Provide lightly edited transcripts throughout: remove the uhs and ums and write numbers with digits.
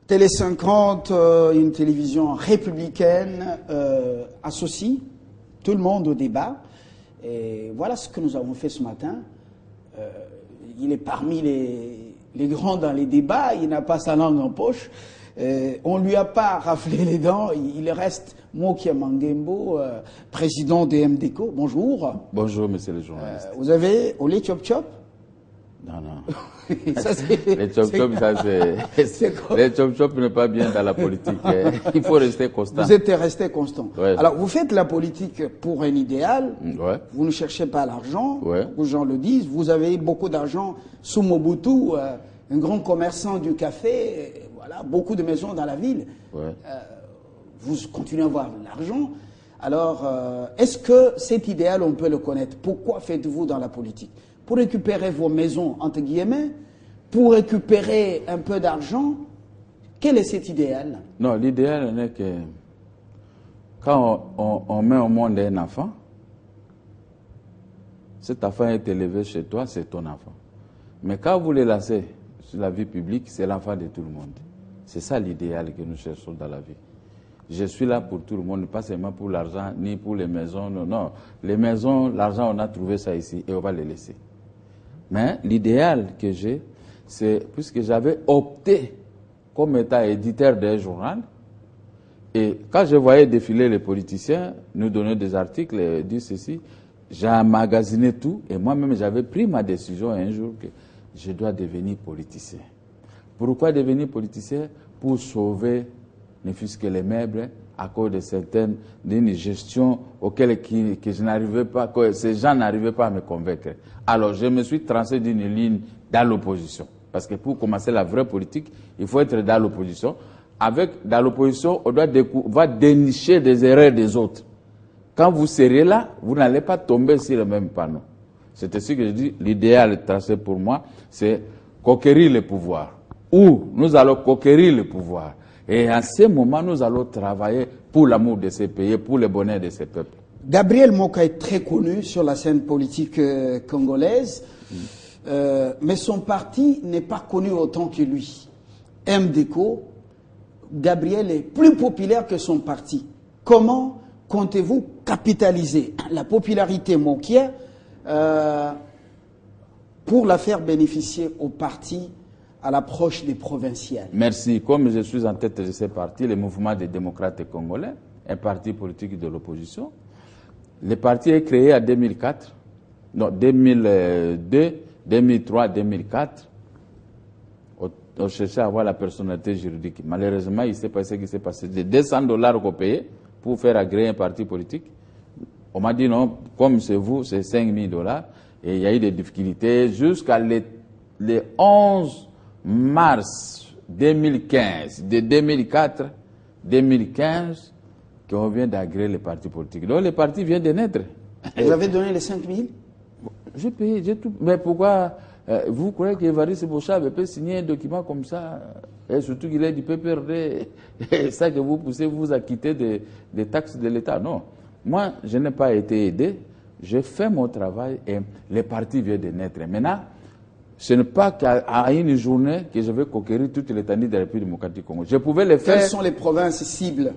Télé 50, une télévision républicaine, associe tout le monde au débat. Et voilà ce que nous avons fait ce matin. Il est parmi les grands dans les débats, il n'a pas sa langue en poche. On ne lui a pas raflé les dents, il reste Mokia Mangembo, président de MDECO. Bonjour. Bonjour, monsieur le journaliste. Vous avez Olé Chop Chop? Non, non. Ça, les Chop Chop, ça c'est... Les Chop Chop n'est pas bien dans la politique. Il faut rester constant. Vous êtes resté constant. Ouais. Alors, vous faites la politique pour un idéal. Ouais. Vous ne cherchez pas l'argent. Ouais. Beaucoup de gens le disent. Vous avez beaucoup d'argent sous Mobutu, un grand commerçant du café. Voilà, beaucoup de maisons dans la ville. Ouais. Vous continuez à avoir de l'argent. Alors, est-ce que cet idéal, on peut le connaître? Pourquoi faites-vous dans la politique? Pour récupérer vos maisons, entre guillemets, pour récupérer un peu d'argent. Quel est cet idéal? Non, l'idéal n'est que quand on met au monde un enfant, cet enfant est élevé chez toi, c'est ton enfant. Mais quand vous le laissez sur la vie publique, c'est l'enfant de tout le monde. C'est ça l'idéal que nous cherchons dans la vie. Je suis là pour tout le monde, pas seulement pour l'argent, ni pour les maisons. Non, non. Les maisons, l'argent, on a trouvé ça ici et on va les laisser. Mais l'idéal que j'ai, c'est, puisque j'avais opté comme étant éditeur d'un journal, et quand je voyais défiler les politiciens, nous donner des articles, dire ceci, j'ai emmagasiné tout, et moi-même j'avais pris ma décision un jour que je dois devenir politicien. Pourquoi devenir politicien? Pour sauver, ne fût-ce que les meubles, à cause de certaines, d'une gestion auquel que je n'arrivais pas, que ces gens n'arrivaient pas à me convaincre. Alors je me suis trancé d'une ligne dans l'opposition. Parce que pour commencer la vraie politique, il faut être dans l'opposition. Dans l'opposition, on va dénicher des erreurs des autres. Quand vous serez là, vous n'allez pas tomber sur le même panneau. C'est ainsi que je dis, l'idéal tracé pour moi, c'est conquérir le pouvoir. Où nous allons conquérir le pouvoir. Et en ce moment, nous allons travailler pour l'amour de ces pays, pour le bonheur de ces peuples. Gabriel Moka est très connu sur la scène politique congolaise, mais son parti n'est pas connu autant que lui. MDECO, Gabriel est plus populaire que son parti. Comment comptez-vous capitaliser la popularité Mokia pour la faire bénéficier au parti à l'approche des provinciales? Merci. Comme je suis en tête de ce parti, le Mouvement des démocrates congolais, un parti politique de l'opposition, le parti est créé en 2004, non, 2002, 2003, 2004. On cherchait à avoir la personnalité juridique. Malheureusement, il s'est passé ce qui s'est passé. De $200 qu'on payait pour faire agréer un parti politique. On m'a dit non, comme c'est vous, c'est $5,000. Et il y a eu des difficultés jusqu'à le 11 mars 2015, de 2004, 2015, qu'on vient d'agréer les partis politiques. Donc le parti vient de naître. Vous avez donné les 5 000? J'ai payé, j'ai tout. Mais pourquoi vous croyez qu'Évariste Bochab peut signer un document comme ça, et surtout qu'il est du PPRD, et ça que vous poussez, vous acquitter des taxes de l'État? Non. Moi, je n'ai pas été aidé. J'ai fait mon travail et le parti vient de naître. Maintenant, ce n'est pas qu'à une journée que je vais conquérir toute l'étendue de la République démocratique du Congo. Je pouvais le faire. Quelles sont les provinces cibles?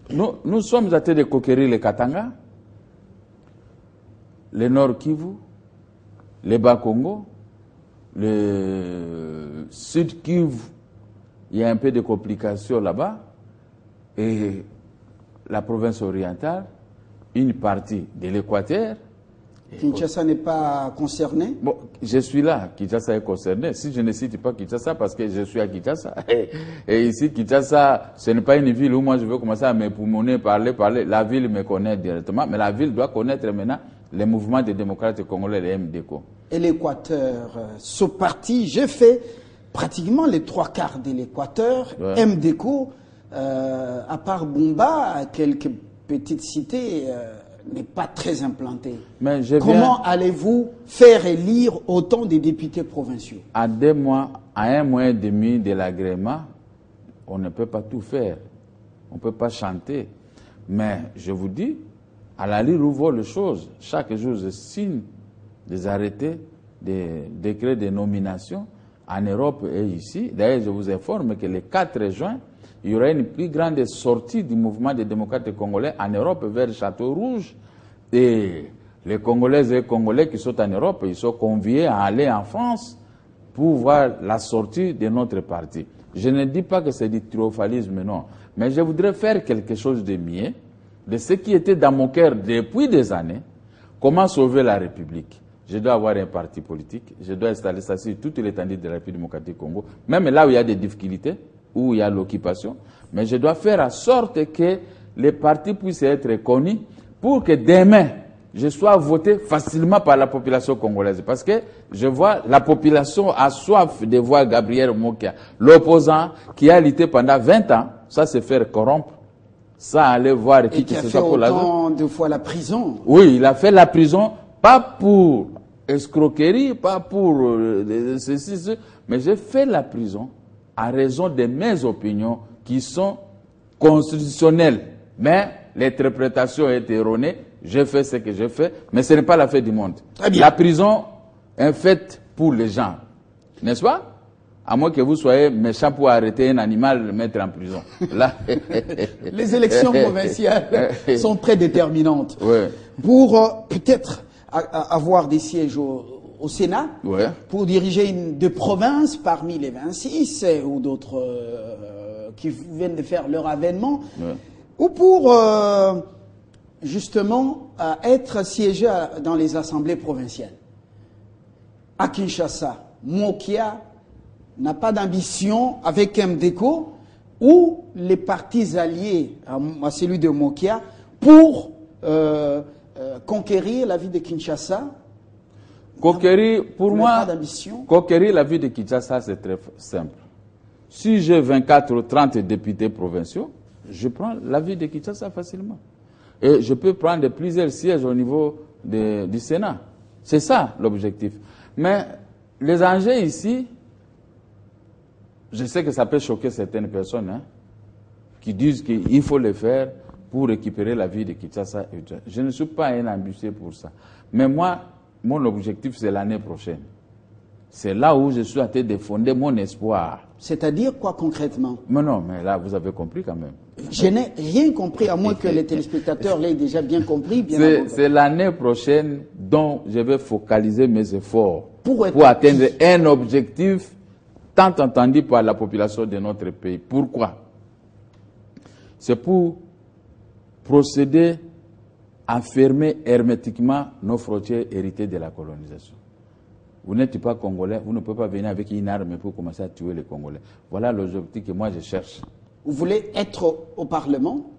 Nous sommes en train de conquérir le Katanga, le Nord Kivu, le Bas-Congo, le Sud Kivu. Il y a un peu de complications là-bas. Et la province orientale, une partie de l'Équateur. Kinshasa n'est pas concerné? Bon, je suis là, Kinshasa est concerné. Si je ne cite pas Kinshasa, parce que je suis à Kinshasa. Et ici, Kinshasa, ce n'est pas une ville où moi je veux commencer à m'époumoner, parler. La ville me connaît directement, mais la ville doit connaître maintenant les mouvements des démocrates congolais, les MDECO. Et l'Équateur, ce parti, j'ai fait pratiquement les 3/4 de l'Équateur. Ouais. MDECO, à part Bumba, quelques petites cités, n'est pas très implanté. Mais comment allez-vous faire élire autant de députés provinciaux? À 2 mois, à 1 mois et demi de l'agrément, on ne peut pas tout faire. On ne peut pas chanter. Mais je vous dis, à la lire où vont les choses, chaque jour je signe des arrêtés, des décrets de nomination en Europe et ici. D'ailleurs, je vous informe que le 4 juin, il y aura une plus grande sortie du mouvement des démocrates congolais en Europe vers Château Rouge. Et les Congolaises et les Congolais qui sont en Europe, ils sont conviés à aller en France pour voir la sortie de notre parti. Je ne dis pas que c'est du triomphalisme, non. Mais je voudrais faire quelque chose de mieux, de ce qui était dans mon cœur depuis des années. Comment sauver la République? Je dois avoir un parti politique, je dois installer ça sur toute l'étendue de la République démocratique du Congo, même là où il y a des difficultés, où il y a l'occupation. Mais je dois faire en sorte que les partis puissent être connus pour que demain, je sois voté facilement par la population congolaise. Parce que je vois la population a soif de voir Gabriel Mokia, l'opposant qui a lutté pendant 20 ans, ça c'est faire corrompre, ça aller voir qui a fait autant de fois la prison. Oui, il a fait la prison, pas pour escroquerie, pas pour ceci, mais j'ai fait la prison à raison de mes opinions qui sont constitutionnelles. Mais l'interprétation est erronée. J'ai fait ce que j'ai fait, mais ce n'est pas la fête du monde. La prison est faite pour les gens, n'est-ce pas? À moins que vous soyez méchant pour arrêter un animal et le mettre en prison. Là. Les élections provinciales sont très déterminantes. Ouais. Pour peut-être avoir des sièges au Sénat, ouais, pour diriger de provinces parmi les 26 ou d'autres qui viennent de faire leur avènement, ouais, ou pour justement être siégé dans les assemblées provinciales. À Kinshasa, Mokia n'a pas d'ambition avec MDECO ou les partis alliés à celui de Mokia pour conquérir la ville de Kinshasa. Conquérir, pour moi, conquérir la ville de Kinshasa, c'est très simple. Si j'ai 24 ou 30 députés provinciaux, je prends la ville de Kinshasa facilement. Et je peux prendre plusieurs sièges au niveau du Sénat. C'est ça l'objectif. Mais les enjeux ici, je sais que ça peut choquer certaines personnes, hein, qui disent qu'il faut le faire pour récupérer la ville de Kinshasa. Je ne suis pas un ambitieux pour ça. Mais moi, mon objectif, c'est l'année prochaine. C'est là où je suis en train de fonder mon espoir. C'est-à-dire quoi concrètement? Mais non, mais là, vous avez compris quand même. Je n'ai rien compris, à moins que les téléspectateurs l'aient déjà bien compris. C'est l'année prochaine dont je vais focaliser mes efforts pour atteindre un objectif tant entendu par la population de notre pays. Pourquoi? C'est pour procéder à fermer hermétiquement nos frontières héritées de la colonisation. Vous n'êtes pas Congolais, vous ne pouvez pas venir avec une arme pour commencer à tuer les Congolais. Voilà l'objectif que moi je cherche. Vous voulez être au Parlement?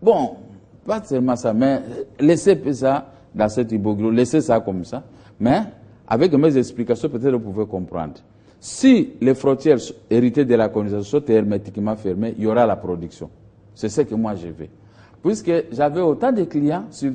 Bon, pas seulement ça, mais laissez ça dans cet imbroglio, laissez ça comme ça. Mais avec mes explications, peut-être vous pouvez comprendre. Si les frontières héritées de la colonisation sont hermétiquement fermées, il y aura la production. C'est ce que moi je veux. Puisque j'avais autant de clients sur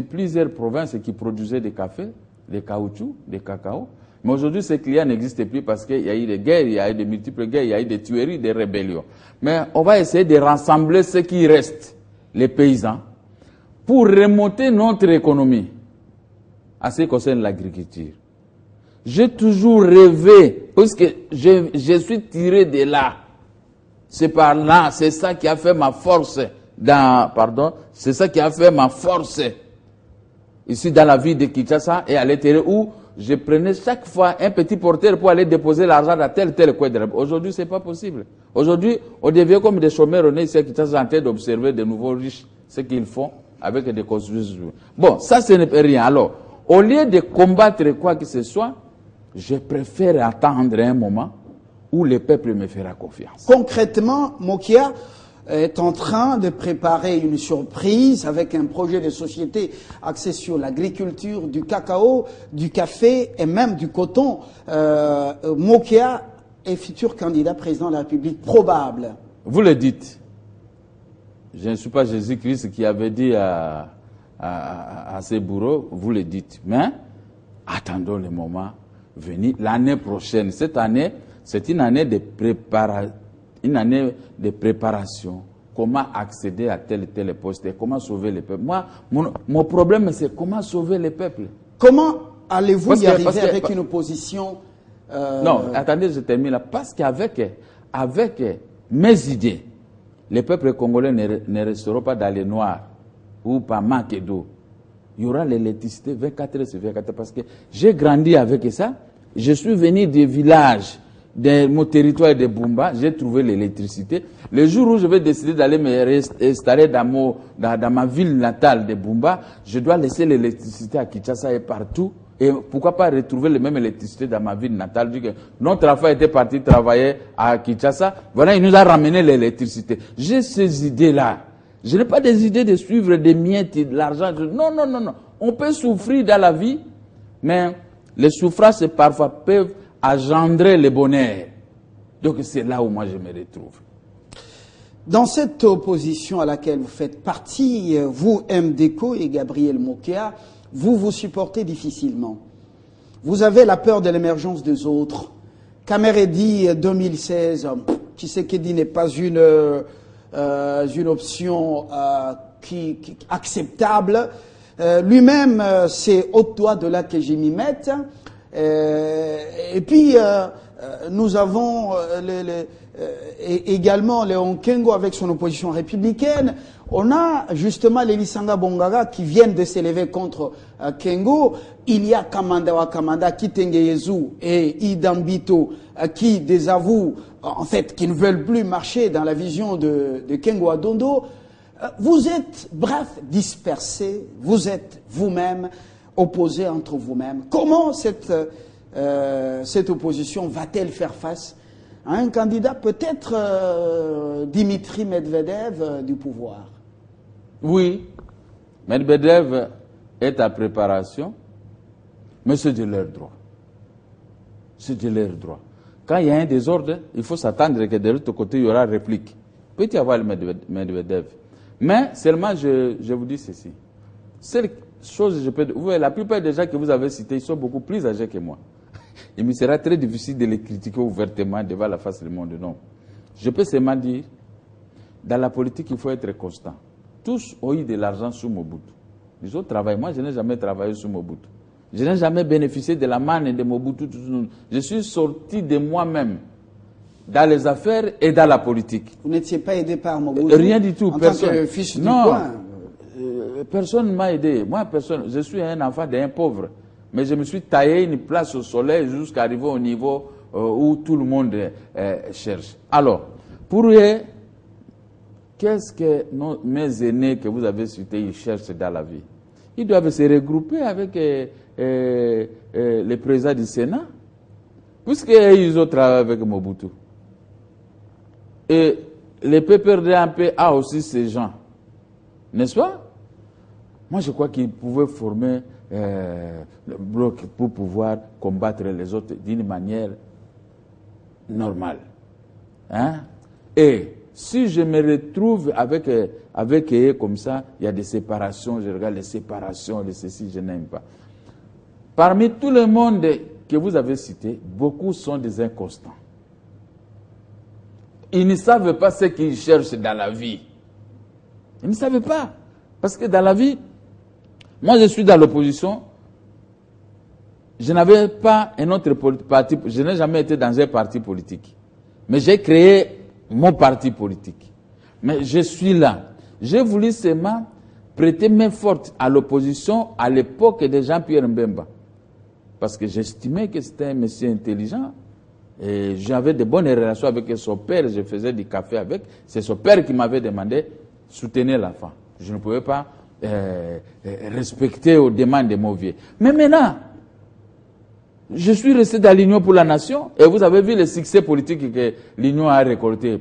plusieurs provinces qui produisaient des cafés, des caoutchoucs, des cacao. Mais aujourd'hui, ces clients n'existent plus parce qu'il y a eu des guerres, il y a eu de multiples guerres, il y a eu des tueries, des rébellions. Mais on va essayer de rassembler ce qui reste, les paysans, pour remonter notre économie en ce qui concerne l'agriculture. J'ai toujours rêvé, parce que je suis tiré de là. C'est par là, c'est ça qui a fait ma force c'est ça qui a fait ma force ici dans la ville de Kinshasa et à l'intérieur où je prenais chaque fois un petit porteur pour aller déposer l'argent dans tel coin de la... Aujourd'hui, c'est pas possible. Aujourd'hui, on devient comme des chômeurs, on est ici à Kinshasa en train d'observer de nouveaux riches, ce qu'ils font avec des constructions. Bon, ça, ce n'est rien. Alors, au lieu de combattre quoi que ce soit, je préfère attendre un moment où le peuple me fera confiance. Concrètement, Mokia est en train de préparer une surprise avec un projet de société axé sur l'agriculture, du cacao, du café et même du coton. Mokia est futur candidat président de la République probable. Vous le dites. Je ne suis pas Jésus-Christ qui avait dit à ses bourreaux, vous le dites. Mais attendons le moment venu. L'année prochaine, cette année, c'est une année de préparation. Comment accéder à tel poste et comment sauver le peuple. Moi, mon problème, c'est comment sauver le peuple. Comment allez-vous y arriver avec une opposition Non, attendez, je termine là. Parce qu'avec mes idées, les peuples congolais ne resteront pas dans les noirs ou par manque d'eau. Il y aura l'électricité 24 heures sur 24 heures. Parce que j'ai grandi avec ça. Je suis venu des villages de mon territoire de Bumba. J'ai trouvé l'électricité. Le jour où je vais décider d'aller m'installer dans ma ville natale de Bumba, je dois laisser l'électricité à Kinshasa et partout. Et pourquoi pas retrouver la même électricité dans ma ville natale? Notre enfant était parti travailler à Kinshasa. Voilà, il nous a ramené l'électricité. J'ai ces idées-là. Je n'ai pas des idées de suivre des miettes et de l'argent. Non, non, non, non. On peut souffrir dans la vie, mais les souffrances parfois peuvent engendrer le bonheur. Donc c'est là où moi je me retrouve. Dans cette opposition à laquelle vous faites partie, vous, MDECO et Gabriel Mokea, vous vous supportez difficilement. Vous avez la peur de l'émergence des autres. Kameredi 2016, Tshisekedi n'est pas une option acceptable. Lui-même, c'est au doigt de là que j'y m'y mette. Et puis, nous avons également Léon Kengo avec son opposition républicaine. On a justement les Lisanga Bongaga qui viennent de s'élever contre Kengo. Il y a Kamanda Wakamanda, Kitengeyezu et Idambito qui désavouent, en fait, qui ne veulent plus marcher dans la vision de Kengo Adondo. Vous êtes, bref, dispersés, vous êtes vous-même opposés entre vous-même. Comment cette opposition va-t-elle faire face à un candidat, peut-être Dimitri Medvedev du pouvoir? Oui, Medvedev est en préparation, mais c'est de leur droit. C'est de leur droit. Quand il y a un désordre, il faut s'attendre que de l'autre côté, il y aura réplique. Peut y avoir le Medvedev. Mais seulement, je vous dis ceci. Cette chose, vous voyez, la plupart des gens que vous avez cités, ils sont beaucoup plus âgés que moi. Il me sera très difficile de les critiquer ouvertement devant la face du monde. Non. Je peux seulement dire, dans la politique, il faut être constant. Tous ont eu de l'argent sous Mobutu. Ils ont travaillé. Moi, je n'ai jamais travaillé sous Mobutu. Je n'ai jamais bénéficié de la manne de Mobutu. Je suis sorti de moi-même dans les affaires et dans la politique. Vous n'étiez pas aidé par Mobutu? Rien du tout. En tant que fils du coin? Personne ne m'a aidé. Moi, personne. Je suis un enfant d'un pauvre. Mais je me suis taillé une place au soleil jusqu'à arriver au niveau où tout le monde cherche. Alors, pour eux, qu'est-ce que mes aînés que vous avez cités, ils cherchent dans la vie? Ils doivent se regrouper avec les présidents du Sénat, puisqu'ils ont travaillé avec Mobutu. Et le PPRD a aussi ces gens, n'est-ce pas? Moi, je crois qu'ils pouvaient former le bloc pour pouvoir combattre les autres d'une manière normale. Hein? Et si je me retrouve avec eux comme ça, il y a des séparations, je regarde les séparations, les ceci, je n'aime pas. Parmi tout le monde que vous avez cité, beaucoup sont des inconstants. Ils ne savent pas ce qu'ils cherchent dans la vie. Ils ne savent pas. Parce que dans la vie, moi je suis dans l'opposition, je n'avais pas un autre parti, je n'ai jamais été dans un parti politique. Mais j'ai créé mon parti politique. Mais je suis là. J'ai voulu seulement prêter main forte à l'opposition à l'époque de Jean-Pierre Mbemba. Parce que j'estimais que c'était un monsieur intelligent. Et j'avais de bonnes relations avec son père. Je faisais du café avec. C'est son père qui m'avait demandé de soutenir l'enfant. Je ne pouvais pas respecter aux demandes de mon vieux. Mais maintenant, je suis resté dans l'Union pour la Nation. Et vous avez vu le succès politique que l'Union a récolté.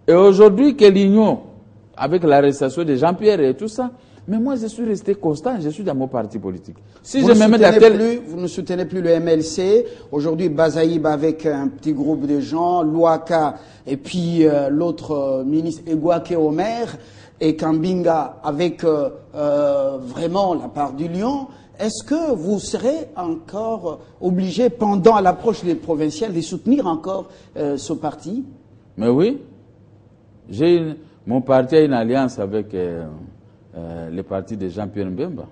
Et aujourd'hui que l'Union, avec l'arrestation de Jean-Pierre et tout ça, mais moi je suis resté constant, je suis dans mon parti politique. Si je me mets à vous ne soutenez plus le MLC. Aujourd'hui, Bazaïb avec un petit groupe de gens, Louaka et puis l'autre ministre Egwake Omer et Kambinga avec vraiment la part du lion. Est-ce que vous serez encore obligé, pendant l'approche des provinciales, de soutenir encore ce parti? Mais oui. Mon parti a une alliance avec le parti de Jean-Pierre Mbemba.